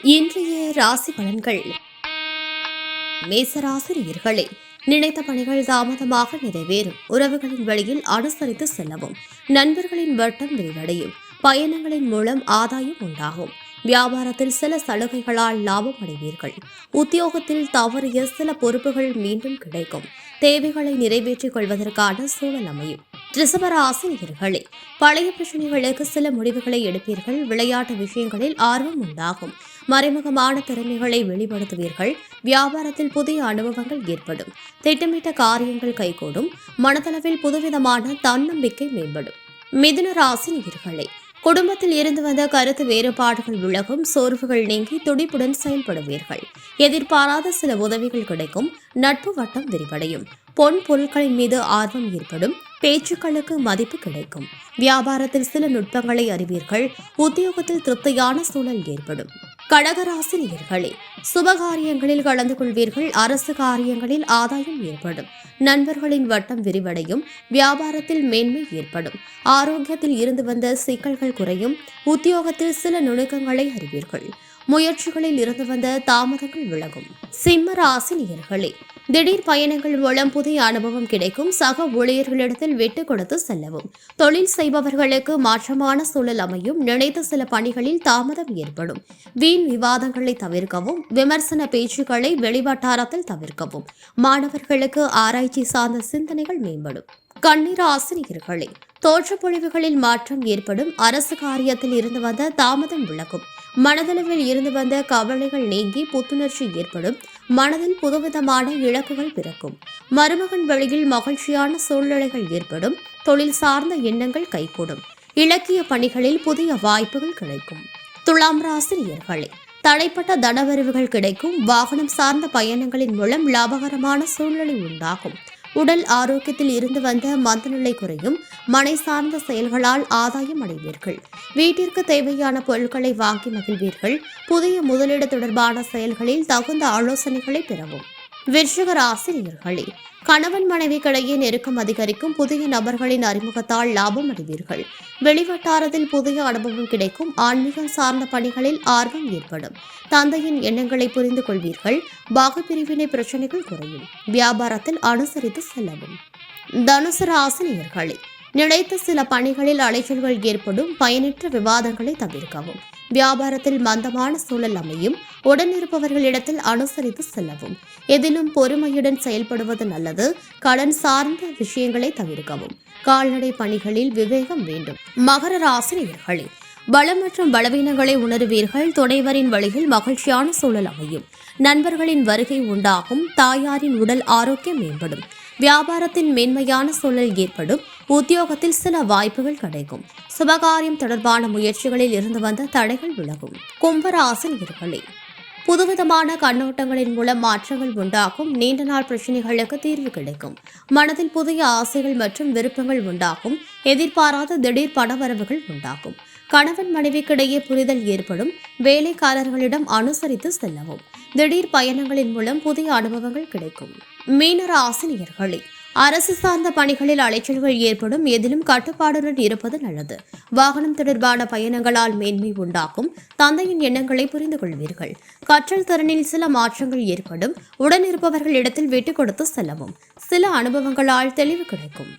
இன்றைய ராசி பலன்கள். மேசராசிரியர்களே, நினைத்த பணிகள் தாமதமாக நிறைவேறும். உறவுகளின் வழியில் அனுசரித்து செல்லவும். நண்பர்களின் வட்டம் விரிவடையும். பயணங்களின் மூலம் ஆதாயம் உண்டாகும். வியாபாரத்தில் சில சலுகைகளால் லாபம் அடைவீர்கள். உத்தியோகத்தில் தவறிய சில பொறுப்புகள் மீண்டும் கிடைக்கும். தேவைகளை நிறைவேற்றிக் கொள்வதற்கான சூழல் அமையும். ரிஷபராசினியர்களே, பழைய பிரச்சனைகளுக்கு சில முடிவுகளை எடுப்பீர்கள். விளையாட்டு விஷயங்களில் ஆர்வம் உண்டாகும். மறைமுகமான திறமைகளை வெளிப்படுத்துவீர்கள். வியாபாரத்தில் புதிய அனுபவங்கள் ஏற்படும். திட்டமிட்ட காரியங்கள் கைகூடும். மனதளவில் புதுவிதமான தன்னம்பிக்கை மேம்படும். மிதுன ராசினியர்களே, குடும்பத்தில் இருந்து வந்த கருத்து வேறுபாடுகள் விலகும். சோர்வுகள் நீங்கி துடிப்புடன் செயல்படுவீர்கள். எதிர்பாராத சில உதவிகள் கிடைக்கும். நட்பு வட்டம் விரிவடையும். பொன் பொருட்களின் மீது ஆர்வம் ஏற்படும். பேச்சுக்களுக்கு மதிப்பு கிடைக்கும். வியாபாரத்தில் சில நுட்பங்களை அறிவீர்கள். உத்தியோகத்தில் திருப்தியான சூழல் ஏற்படும். கடகராசினியர்களே, சுபகாரியங்களில் கலந்து கொள்வீர்கள். அரசு காரியங்களில் ஆதாயம் ஏற்படும். நண்பர்களின் வட்டம் விரிவடையும். வியாபாரத்தில் மேன்மை ஏற்படும். ஆரோக்கியத்தில் இருந்து வந்த சிக்கல்கள் குறையும். உத்தியோகத்தில் சில நுணுக்கங்களை அறிவீர்கள். முயற்சிகளில் இருந்து வந்த தாமதங்கள் விலகும். சிம்ம ராசினியர்களே, திடீர் பயணங்கள் மூலம் புதிய அனுபவம் கிடைக்கும். சக ஊழியர்களிடத்தில் விட்டு கொடுத்து செல்லவும். தொழில் செய்பவர்களுக்கு மாற்றமான சூழல் அமையும். நினைத்த சில பணிகளில் தாமதம் ஏற்படும். வீண் விவாதங்களை தவிர்க்கவும். விமர்சன பேச்சுக்களை வெளிவட்டாரத்தில் தவிர்க்கவும். மாணவர்களுக்கு ஆராய்ச்சி சார்ந்த சிந்தனைகள் மேம்படும். கன்னிராசினியர்களே, தோற்றப்பொழிவுகளில் மாற்றம் ஏற்படும். அரசு காரியத்தில் இருந்து வந்த தாமதம் விலகும். மனதளவில் இருந்து வந்த கவலைகள் நீங்கி புத்துணர்ச்சி ஏற்படும். மனதில் புதுவிதமான இலக்குகள் பிறக்கும். மருமகன் வழியில் மகிழ்ச்சியான சூழ்நிலைகள் ஏற்படும். தொழில் சார்ந்த எண்ணங்கள் கைகூடும். இலக்கிய பணிகளில் புதிய வாய்ப்புகள் கிடைக்கும். துலாம் ராசினியர்களே, தடைப்பட்ட தனவரவுகள் கிடைக்கும். வாகனம் சார்ந்த பயணங்களின் மூலம் லாபகரமான சூழ்நிலை உண்டாகும். உடல் ஆரோக்கியத்தில் இருந்து வந்த மந்தநிலை குறையும். மனை சார்ந்த செயல்களால் ஆதாயம் அடைவீர்கள். வீட்டிற்கு தேவையான பொருட்களை வாங்கி மகிழ்வீர்கள். புதிய முதலீடு தொடர்பான செயல்களில் தகுந்த ஆலோசனைகளை பெறவும். விருச்சிக ராசினியர்களே, கணவன் மனைவிக்கிடையே நெருக்கம் அதிகரிக்கும். புதிய நபர்களின் அறிமுகத்தால் லாபம் அடைவீர்கள். வெளிவட்டாரத்தில் புதிய அனுபவம் கிடைக்கும். ஆன்மீகம் சார்ந்த பணிகளில் ஆர்வம் ஏற்படும். தந்தையின் எண்ணங்களை புரிந்து கொள்வீர்கள். பாகப்பிரிவினை பிரச்சனைகள் குறையும். வியாபாரத்தில் அனுசரித்து செல்லவும். தனுசு ராசினியர்களே, நினைத்த சில பணிகளில் அலைச்சல்கள் ஏற்படும். பயனற்ற விவாதங்களை தவிர்க்கவும். வியாபாரத்தில் மந்தமான சூழல் அமையும். உடனிருப்பவர்களிடத்தில் அனுசரித்து செல்லவும். எதிலும் பொறுமையுடன் செயல்படுவது நல்லது. கடன் சார்ந்த விஷயங்களை தவிர்க்கவும். கால்நடை பணிகளில் விவேகம் வேண்டும். மகர ராசினியர்களே, பலம் மற்றும் பலவீனங்களை உணருவீர்கள். துணைவரின் வழியில் மகிழ்ச்சியான சூழல் அமையும். நண்பர்களின் வருகை உண்டாகும். தாயாரின் உடல் ஆரோக்கியம் மேம்படும். வியாபாரத்தில் மேன்மையான சூழல் ஏற்படும். உத்தியோகத்தில் சில வாய்ப்புகள் கிடைக்கும். சுபகாரியம் தொடர்பான முயற்சிகளில் இருந்து வந்த தடைகள் விலகும். கும்பராசினியர்களே, புதுவிதமான கண்ணோட்டங்களின் மூலம் மாற்றங்கள் உண்டாகும். நீண்ட நாள் பிரச்சனைகளுக்கு தீர்வு கிடைக்கும். மனதில் புதிய ஆசைகள் மற்றும் விருப்பங்கள் உண்டாகும். எதிர்பாராத திடீர் பணவரவுகள் உண்டாகும். கணவன் மனைவிக்கிடையே புரிதல் ஏற்படும். வேலைக்காரர்களிடம் அனுசரித்து செல்லவும். திடீர் பயணங்களின் மூலம் புதிய அனுபவங்கள் கிடைக்கும். மீனராசினியர்களே, அரசு சார்ந்த பணிகளில் அலைச்சல்கள் ஏற்படும். எதிலும் கட்டுப்பாடுடன் இருப்பது நல்லது. வாகனம் தொடர்பான பயணங்களால் மேன்மை உண்டாகும். தந்தையின் எண்ணங்களை புரிந்து கொள்வீர்கள். கற்றல் திறனில் சில மாற்றங்கள் ஏற்படும். உடனிருப்பவர்களிடத்தில் விட்டுக் கொடுத்து செல்லவும். சில அனுபவங்களால் தெளிவு கிடைக்கும்.